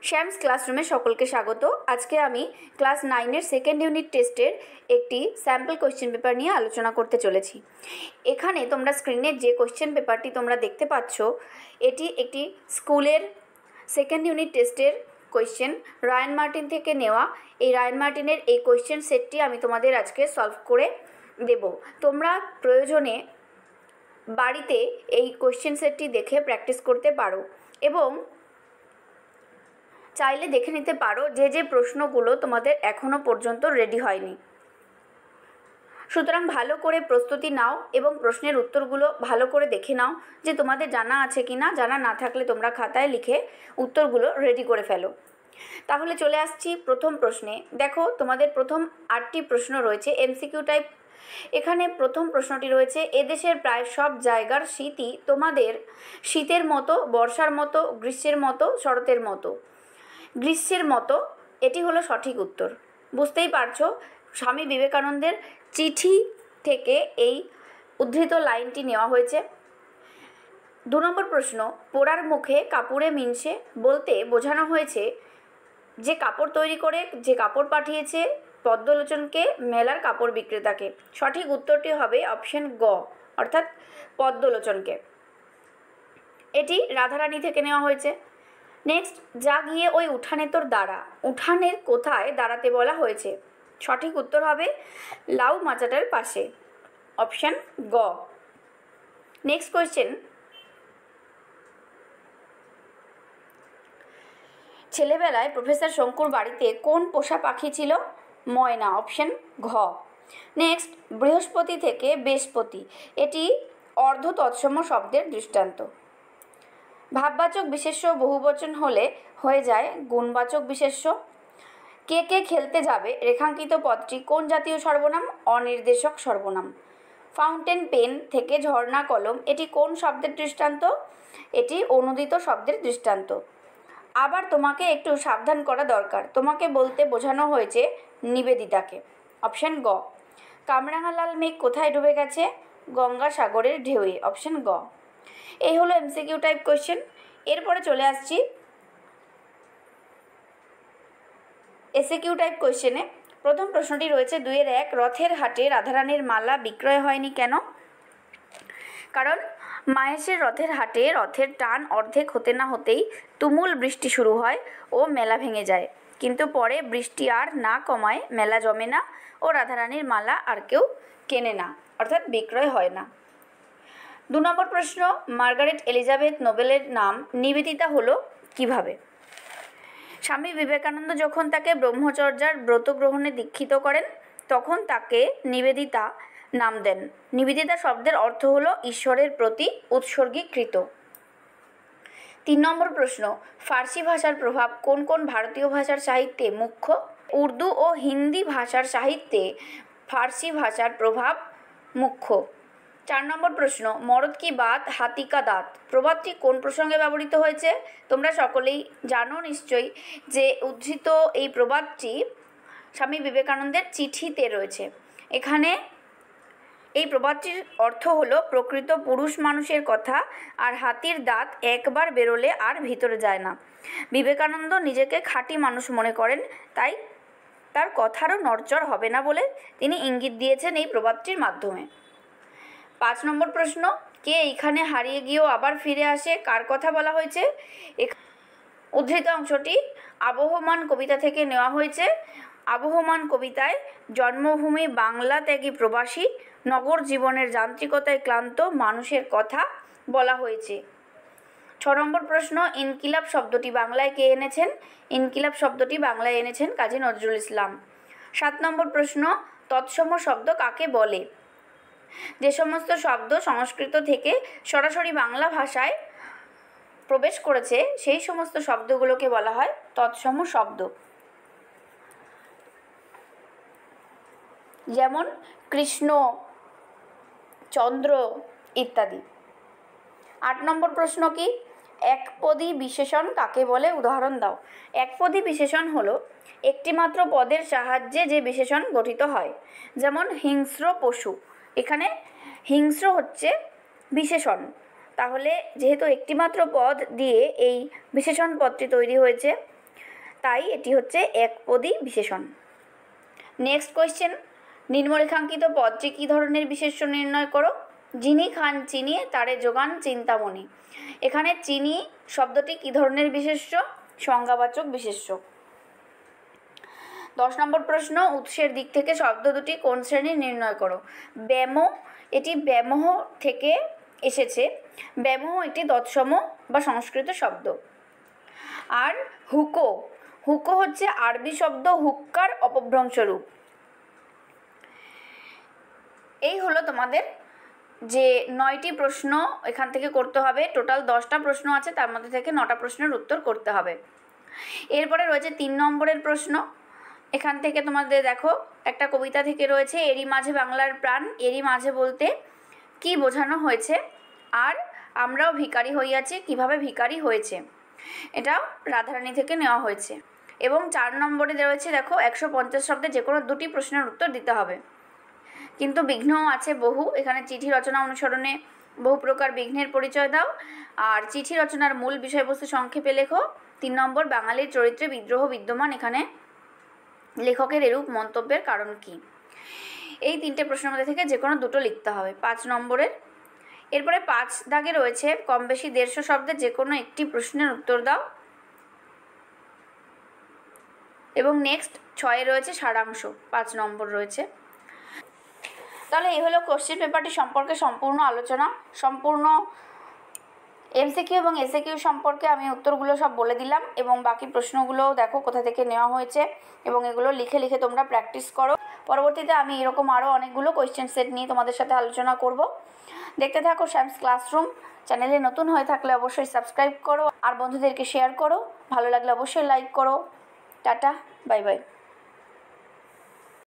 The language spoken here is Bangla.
শ্যামস ক্লাসরুমে সকলকে স্বাগত। আজকে আমি ক্লাস 9-এর সেকেন্ড ইউনিট টেস্টের একটি স্যাম্পল কোয়েশ্চেন পেপার নিয়ে আলোচনা করতে চলেছি। এখানে তোমরা স্ক্রিনে যে কোয়েশ্চেন পেপারটি তোমরা দেখতে পাচ্ছ, এটি একটি স্কুলের সেকেন্ড ইউনিট টেস্টের কোয়েশ্চেন, রায়ান মার্টিন থেকে নেওয়া। এই রায়ান মার্টিনের এই কোয়েশ্চেন সেটটি আমি তোমাদের আজকে সলভ করে দেব। তোমরা প্রয়োজনে বাড়িতে এই কোয়েশ্চেন সেটটি দেখে প্র্যাকটিস করতে পারো এবং চাইলে দেখে নিতে পারো যে প্রশ্নগুলো তোমাদের এখনও পর্যন্ত রেডি হয়নি। সুতরাং ভালো করে প্রস্তুতি নাও এবং প্রশ্নের উত্তরগুলো ভালো করে দেখে নাও যে তোমাদের জানা আছে কি না। জানা না থাকলে তোমরা খাতায় লিখে উত্তরগুলো রেডি করে ফেলো। তাহলে চলে আসছি প্রথম প্রশ্নে। দেখো, তোমাদের প্রথম 8টি প্রশ্ন রয়েছে এমসিকিউ টাইপ। এখানে প্রথম প্রশ্নটি রয়েছে, এদেশের প্রায় সব জায়গার শীতই তোমাদের শীতের মতো, বর্ষার মতো, গ্রীষ্মের মতো, শরতের মতো। গ্রীষ্মের মতো এটি হলো সঠিক উত্তর। বুঝতেই পারছো, স্বামী বিবেকানন্দের চিঠি থেকে এই উদ্ধৃত লাইনটি নেওয়া হয়েছে। 2 নম্বর প্রশ্ন, পোড়ার মুখে কাপড়ে মিনসে বলতে বোঝানো হয়েছে যে কাপড় তৈরি করে যে কাপড় পাঠিয়েছে পদ্মলোচনকে মেলার কাপড় বিক্রেতাকে। সঠিক উত্তরটি হবে অপশন গ, অর্থাৎ পদ্মলোচনকে। এটি রাধারানী থেকে নেওয়া হয়েছে। নেক্সট, যা গিয়ে ওই উঠানে তোর দাঁড়া, উঠানের কোথায় দাঁড়াতে বলা হয়েছে? সঠিক উত্তর হবে লাউ মাচাটার পাশে, অপশান গ। নেক্সট কোয়েশ্চেন, ছেলেবেলায় প্রফেসর শঙ্কুর বাড়িতে কোন পোষা পাখি ছিল? ময়না, অপশান ঘ। নেক্সট, বৃহস্পতি থেকে বৃহস্পতি, এটি অর্ধ তৎসম শব্দের দৃষ্টান্ত। ভাববাচক বিশেষ্য বহুবচন হলে হয়ে যায় গুণবাচক বিশেষ্য। কে কে খেলতে যাবে রেখাঙ্কিত পদটি কোন জাতীয় সর্বনাম? অনির্দেশক সর্বনাম। ফাউন্টেন পেন থেকে ঝর্ণা কলম, এটি কোন শব্দের দৃষ্টান্ত? এটি অনুদিত শব্দের দৃষ্টান্ত। আবার তোমাকে একটু সাবধান করা দরকার, তোমাকে বলতে বোঝানো হয়েছে নিবেদিতাকে, অপশান গ। কামরাঙালাল মেঘ কোথায় ডুবে গেছে? গঙ্গাসাগরের ঢেউয়ে, অপশান গ। এই হলো এমসিকিউ টাইপ কোয়েশ্চেন। এরপরে চলে আসছি এসিকিউ টাইপ কোয়েশ্চেনে। প্রথম প্রশ্নটি রয়েছে 2-1, রথের হাটে রাধারানীর মালা বিক্রয় হয়নি কেন? কারণ মাহেশের রথের হাটে রথের টান অর্ধেক হতে না হতেই তুমুল বৃষ্টি শুরু হয় ও মেলা ভেঙে যায়, কিন্তু পরে বৃষ্টি আর না কমায় মেলা জমে না ও রাধারানীর মালা আর কেউ কেনে না, অর্থাৎ বিক্রয় হয় না। 2 নম্বর প্রশ্ন, মার্গারেট এলিজাবেথ নোবেলের নাম নিবেদিতা হলো কিভাবে? স্বামী বিবেকানন্দ যখন তাকে ব্রহ্মচর্যার ব্রত গ্রহণে দীক্ষিত করেন তখন তাকে নিবেদিতা নাম দেন। নিবেদিতা শব্দের অর্থ হলো ঈশ্বরের প্রতি উৎসর্গীকৃত। 3 নম্বর প্রশ্ন, ফার্সি ভাষার প্রভাব কোন কোন ভারতীয় ভাষার সাহিত্যে মুখ্য? উর্দু ও হিন্দি ভাষার সাহিত্যে ফার্সি ভাষার প্রভাব মুখ্য। 4 নম্বর প্রশ্ন, মরদ কি বাত হাতি কা দাঁত প্রবাদটি কোন প্রসঙ্গে ব্যবহৃত হয়েছে? তোমরা সকলেই জানো নিশ্চয়ই যে উদ্ধৃত এই প্রবাদটি স্বামী বিবেকানন্দের চিঠিতে রয়েছে। এখানে এই প্রবাদটির অর্থ হলো প্রকৃত পুরুষ মানুষের কথা, আর হাতির দাঁত একবার বেরোলে আর ভিতরে যায় না। বিবেকানন্দ নিজেকে খাঁটি মানুষ মনে করেন, তাই তার কথারও নড়চড় হবে না বলে তিনি ইঙ্গিত দিয়েছেন এই প্রবাদটির মাধ্যমে। 5 নম্বর প্রশ্ন, কে এইখানে হারিয়ে গিয়েও আবার ফিরে আসে কার কথা বলা হয়েছে? উদ্ধৃত অংশটি আবহমান কবিতা থেকে নেওয়া হয়েছে। আবহমান কবিতায় জন্মভূমি বাংলা ত্যাগী প্রবাসী নগর জীবনের যান্ত্রিকতায় ক্লান্ত মানুষের কথা বলা হয়েছে। 6 নম্বর প্রশ্ন, ইনকিলাব শব্দটি বাংলায় কে এনেছেন? ইনকিলাব শব্দটি বাংলায় এনেছেন কাজী নজরুল ইসলাম। 7 নম্বর প্রশ্ন, তৎসম শব্দ কাকে বলে? যে সমস্ত শব্দ সংস্কৃত থেকে সরাসরি বাংলা ভাষায় প্রবেশ করেছে সেই সমস্ত শব্দগুলোকে বলা হয় তৎসম শব্দ, যেমন কৃষ্ণ, চন্দ্র ইত্যাদি। 8 নম্বর প্রশ্ন কি? একপদী বিশেষণ কাকে বলে? উদাহরণ দাও। একপদী বিশেষণ হলো একটিমাত্র পদের সাহায্যে যে বিশেষণ গঠিত হয়, যেমন হিংস্র পশু। এখানে হিংস্র হচ্ছে বিশেষণ, তাহলে যেহেতু একটিমাত্র পদ দিয়ে এই বিশেষণ পদটি তৈরি হয়েছে তাই এটি হচ্ছে একপদী বিশেষণ। নেক্সট কোয়েশ্চেন, নিম্নরেখাঙ্কিত পদটি কী ধরনের বিশেষ্য নির্ণয় করো। যিনি খান চিনি তারে যোগান চিন্তামণি। এখানে চিনি শব্দটি কী ধরনের বিশেষ্য? সংজ্ঞাবাচক বিশেষ্য। 10 নম্বর প্রশ্ন, উৎসের দিক থেকে শব্দ দুটি কোন শ্রেণীর নির্ণয় করো। ব্যামো, এটি ব্যামোহ থেকে এসেছে। ব্যামোহ একটি তৎসম বা সংস্কৃত শব্দ। আর হুকো, হুকো হচ্ছে আরবি শব্দ হুক্কার অপভ্রংশ রূপ। এই হলো তোমাদের যে 9টি প্রশ্ন এখান থেকে করতে হবে। টোটাল 10টা প্রশ্ন আছে, তার মধ্যে থেকে 9টা প্রশ্নের উত্তর করতে হবে। এরপরে রয়েছে 3 নম্বরের প্রশ্ন। এখান থেকে তোমাদের দেখো একটা কবিতা থেকে রয়েছে, এরই মাঝে বাংলার প্রাণ। এরই মাঝে বলতে কি বোঝানো হয়েছে? আর আমরাও ভিখারি হইয়াছি, কিভাবে ভিখারি হয়েছে, এটাও রাধারানী থেকে নেওয়া হয়েছে। এবং 4 নম্বরে রয়েছে দেখো 150 শব্দে যে কোনো 2টি প্রশ্নের উত্তর দিতে হবে। কিন্তু বিঘ্নও আছে বহু। এখানে চিঠি রচনা অনুসরণে বহু প্রকার বিঘ্নের পরিচয় দাও। আর চিঠি রচনার মূল বিষয়বস্তু সংক্ষেপে লেখো। 3 নম্বর, বাঙালির চরিত্রে বিদ্রোহ বিদ্যমান, এখানে লেখকের এরূপ মন্তব্যের কারণ কি। এই 3টে প্রশ্নের মধ্যে থেকে যে কোনো 2টো লিখতে হবে 5 নম্বরের। এরপরে 5 দাগে রয়েছে কম বেশি 150 শব্দে যে কোনো একটি প্রশ্নের উত্তর দাও। এবং নেক্সট 6 রয়েছে সারাংশ, 5 নম্বর রয়েছে। তাহলে এই হলো কোশ্চেন পেপারটি সম্পর্কে সম্পূর্ণ আলোচনা। সম্পূর্ণ এমসিকিউ এবং এসএকিউ সম্পর্কে আমি উত্তরগুলো সব বলে দিলাম, এবং বাকি প্রশ্নগুলোও দেখো কোথা থেকে নেওয়া হয়েছে, এবং এগুলো লিখে লিখে তোমরা প্র্যাকটিস করো। পরবর্তীতে আমি এরকম আরও অনেকগুলো কোয়েশ্চেন সেট নিয়ে তোমাদের সাথে আলোচনা করব। দেখতে থাকো শ্যামস ক্লাসরুম। চ্যানেলে নতুন হয়ে থাকলে অবশ্যই সাবস্ক্রাইব করো, আর বন্ধুদেরকে শেয়ার করো। ভালো লাগলে অবশ্যই লাইক করো। Tata, bye bye.